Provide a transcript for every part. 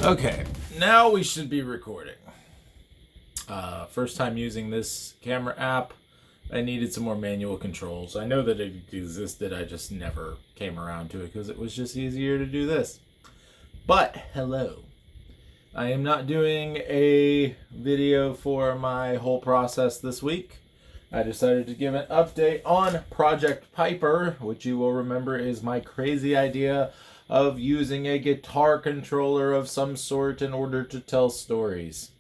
Okay, now we should be recording. First time using this camera app, I needed some more manual controls. I know that it existed, I just never came around to it because it was just easier to do this. But, hello. I am not doing a video for my whole process this week. I decided to give an update on Project Piper, which you will remember is my crazy idea of using a guitar controller of some sort in order to tell stories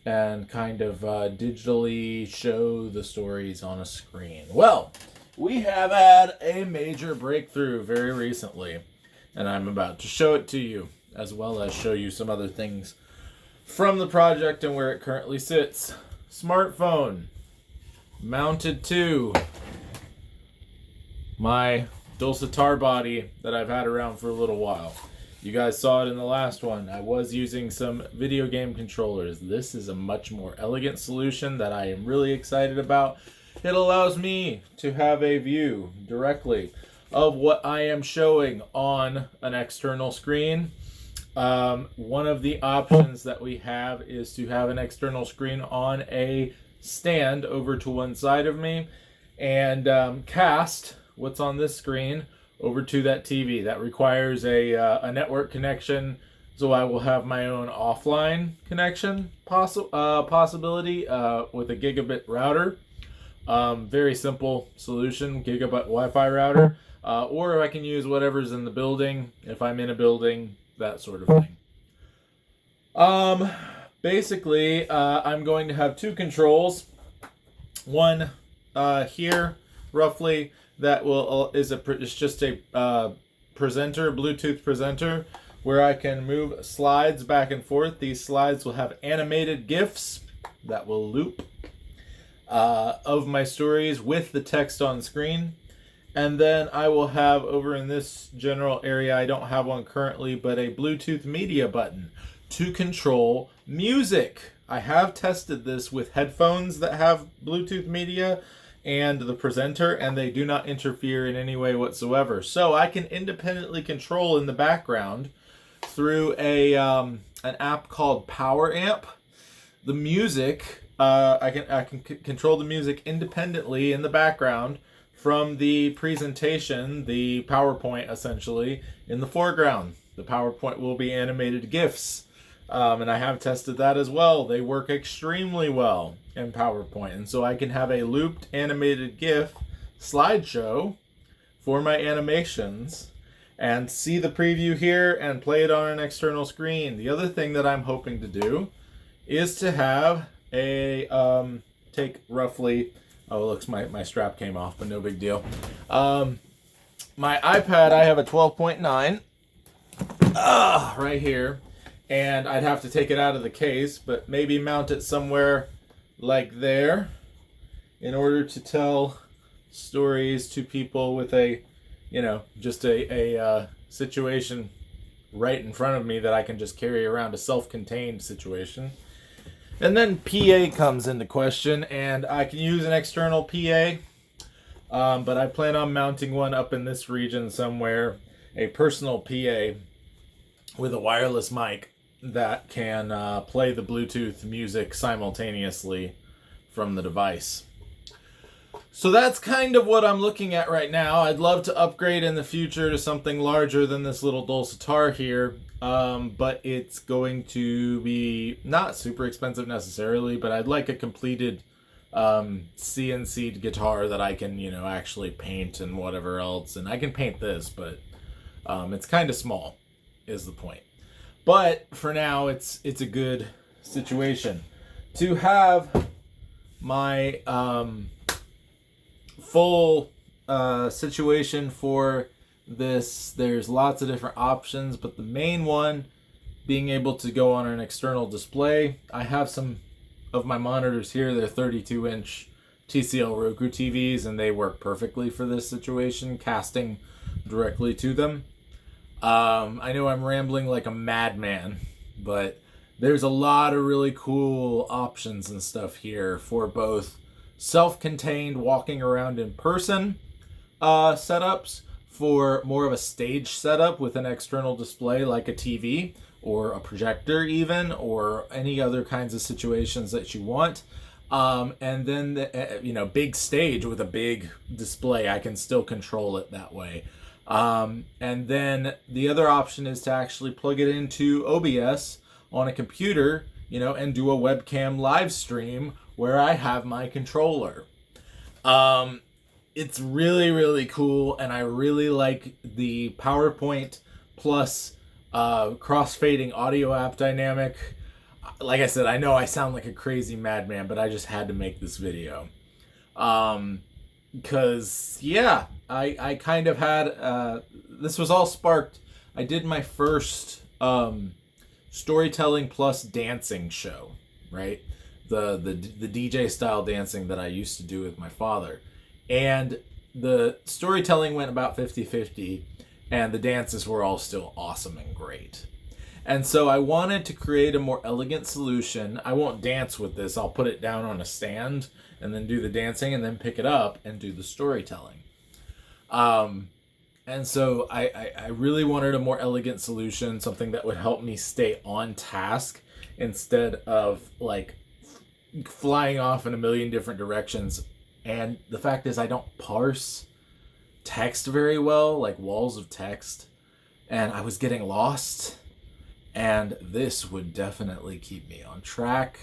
and kind of digitally show the stories on a screen. Well, we have had a major breakthrough very recently, and I'm about to show it to you, as well as show you some other things from the project and where it currently sits. Smartphone mounted to my dulcitar body that I've had around for a little while. You guys saw it in the last one. I was using some video game controllers. This is a much more elegant solution that I am really excited about. It allows me to have a view directly of what I am showing on an external screen. One of the options that we have is to have an external screen on a stand over to one side of me and cast what's on this screen over to that TV. That requires a network connection, so I will have my own offline connection possibility with a gigabit router. Very simple solution, gigabit Wi-Fi router, or I can use whatever's in the building if I'm in a building, that sort of thing. Basically, I'm going to have two controls. One here, roughly, that is just a presenter, Bluetooth presenter, where I can move slides back and forth. These slides will have animated GIFs that will loop of my stories with the text on screen. And then I will have over in this general area, I don't have one currently, but a Bluetooth media button to control music. I have tested this with headphones that have Bluetooth media and the presenter, and they do not interfere in any way whatsoever. So I can independently control in the background through an app called Power Amp. The music, I can control the music independently in the background from the presentation, the PowerPoint essentially, in the foreground. The PowerPoint will be animated GIFs. And I have tested that as well. They work extremely well in PowerPoint. And so I can have a looped animated GIF slideshow for my animations and see the preview here and play it on an external screen. The other thing that I'm hoping to do is to have a, take roughly, oh, looks, my strap came off, but no big deal. My iPad, I have a 12.9 right here. And I'd have to take it out of the case, but maybe mount it somewhere like there in order to tell stories to people with a, just a situation right in front of me that I can just carry around, a self-contained situation. And then PA comes into question, and I can use an external PA, but I plan on mounting one up in this region somewhere, a personal PA with a wireless mic that can play the Bluetooth music simultaneously from the device. So that's kind of what I'm looking at right now. I'd love to upgrade in the future to something larger than this little dulcitar here, but it's going to be not super expensive necessarily, but I'd like a completed CNC'd guitar that I can, actually paint and whatever else. And I can paint this, but it's kind of small is the point. But for now, it's a good situation. To have my full situation for this, there's lots of different options, but the main one being able to go on an external display. I have some of my monitors here. They're 32-inch TCL Roku TVs, and they work perfectly for this situation, casting directly to them. I know I'm rambling like a madman, but there's a lot of really cool options and stuff here for both self-contained walking around in person setups, for more of a stage setup with an external display like a TV or a projector even, or any other kinds of situations that you want. And then, big stage with a big display, I can still control it that way. And then the other option is to actually plug it into OBS on a computer, and do a webcam live stream where I have my controller. It's really, really cool, and I really like the PowerPoint plus cross-fading audio app dynamic. Like I said, I know I sound like a crazy madman, but I just had to make this video. Because, yeah, I kind of had... this was all sparked... I did my first storytelling plus dancing show, right? The DJ style dancing that I used to do with my father. And the storytelling went about 50-50, and the dances were all still awesome and great. And so I wanted to create a more elegant solution. I won't dance with this. I'll put it down on a stand and then do the dancing and then pick it up and do the storytelling. And so I really wanted a more elegant solution, something that would help me stay on task instead of like flying off in a million different directions. And the fact is, I don't parse text very well, like walls of text, and I was getting lost. And this would definitely keep me on track.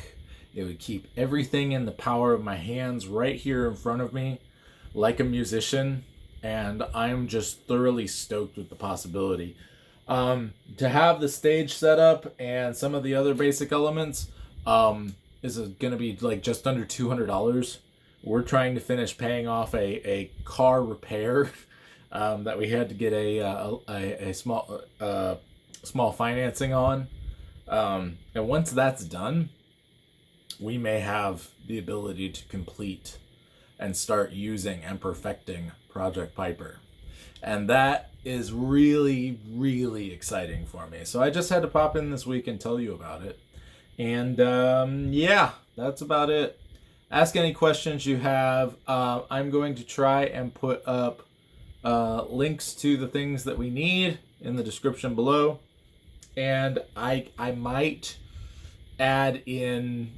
It would keep everything in the power of my hands right here in front of me, like a musician. And I'm just thoroughly stoked with the possibility. To have the stage set up and some of the other basic elements is going to be like just under $200. We're trying to finish paying off a car repair that we had to get a small financing on. And once that's done, we may have the ability to complete and start using and perfecting Project Piper. And that is really, really exciting for me. So I just had to pop in this week and tell you about it. And yeah, that's about it. Ask any questions you have. I'm going to try and put up links to the things that we need in the description below. And I might add in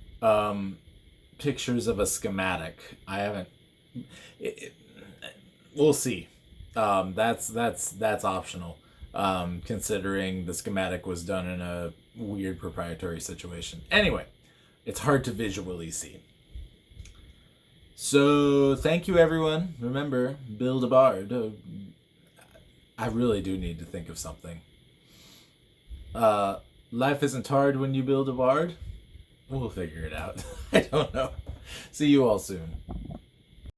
pictures of a schematic. I haven't. We'll see. That's optional, considering the schematic was done in a weird proprietary situation. Anyway, it's hard to visually see. So thank you, everyone. Remember, build a bard. I really do need to think of something. Life isn't hard when you build a bard. We'll figure it out. I don't know. See you all soon.